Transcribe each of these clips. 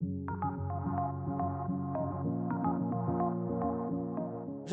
Je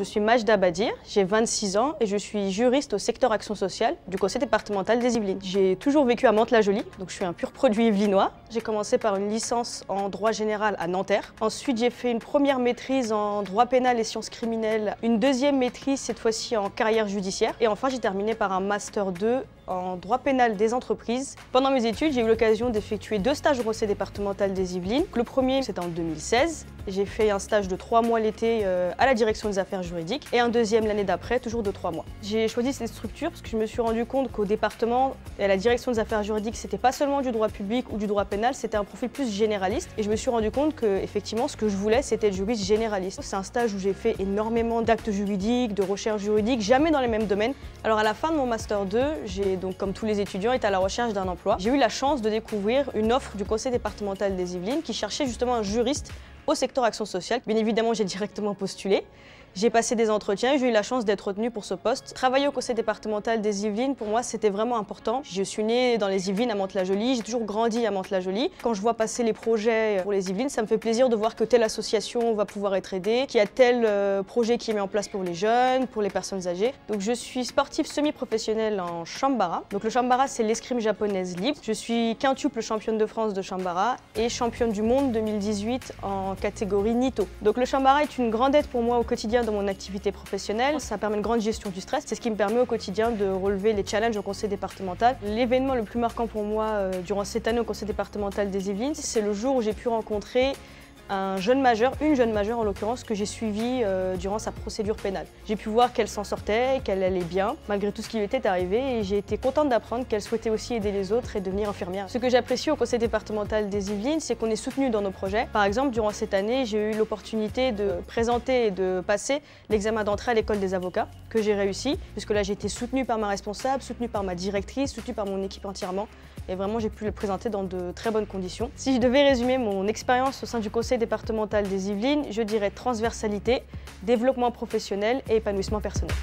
suis Majda Badir, j'ai 26 ans et je suis juriste au secteur action sociale du conseil départemental des Yvelines. J'ai toujours vécu à Mantes-la-Jolie, donc je suis un pur produit yvelinois. J'ai commencé par une licence en droit général à Nanterre. Ensuite, j'ai fait une première maîtrise en droit pénal et sciences criminelles, une deuxième maîtrise cette fois-ci en carrière judiciaire. Et enfin, j'ai terminé par un master 2 en droit pénal des entreprises. Pendant mes études, j'ai eu l'occasion d'effectuer 2 stages au conseil départemental des Yvelines. Le premier, c'était en 2016. J'ai fait un stage de 3 mois l'été à la direction des affaires juridiques et un deuxième l'année d'après, toujours de 3 mois. J'ai choisi cette structure parce que je me suis rendu compte qu'au département et à la direction des affaires juridiques, c'était pas seulement du droit public ou du droit pénal, c'était un profil plus généraliste. Et je me suis rendu compte que, effectivement, ce que je voulais, c'était le juriste généraliste. C'est un stage où j'ai fait énormément d'actes juridiques, de recherche juridique, jamais dans les mêmes domaines. Alors à la fin de mon master 2, j'ai donc, comme tous les étudiants, été à la recherche d'un emploi. J'ai eu la chance de découvrir une offre du conseil départemental des Yvelines qui cherchait justement un juriste au secteur action sociale. Bien évidemment, j'ai directement postulé. J'ai passé des entretiens et j'ai eu la chance d'être retenue pour ce poste. Travailler au conseil départemental des Yvelines, pour moi, c'était vraiment important. Je suis née dans les Yvelines à Mantes-la-Jolie, j'ai toujours grandi à Mantes-la-Jolie. Quand je vois passer les projets pour les Yvelines, ça me fait plaisir de voir que telle association va pouvoir être aidée, qu'il y a tel projet qui est mis en place pour les jeunes, pour les personnes âgées. Donc je suis sportive semi-professionnelle en Shambara. Donc le Shambara, c'est l'escrime japonaise libre. Je suis quintuple championne de France de Shambara et championne du monde 2018 en catégorie Nito. Donc le Shambara est une grande aide pour moi au quotidien dans mon activité professionnelle. Ça permet une grande gestion du stress. C'est ce qui me permet au quotidien de relever les challenges au conseil départemental. L'événement le plus marquant pour moi durant cette année au conseil départemental des Yvelines, c'est le jour où j'ai pu rencontrer un jeune majeur, une jeune majeure en l'occurrence, que j'ai suivie durant sa procédure pénale. J'ai pu voir qu'elle s'en sortait, qu'elle allait bien, malgré tout ce qui lui était arrivé, et j'ai été contente d'apprendre qu'elle souhaitait aussi aider les autres et devenir infirmière. Ce que j'apprécie au conseil départemental des Yvelines, c'est qu'on est soutenu dans nos projets. Par exemple, durant cette année, j'ai eu l'opportunité de présenter et de passer l'examen d'entrée à l'école des avocats, que j'ai réussi, puisque là j'ai été soutenue par ma responsable, soutenue par ma directrice, soutenue par mon équipe entièrement, et vraiment j'ai pu le présenter dans de très bonnes conditions. Si je devais résumer mon expérience au sein du conseil départemental des Yvelines, je dirais transversalité, développement professionnel et épanouissement personnel.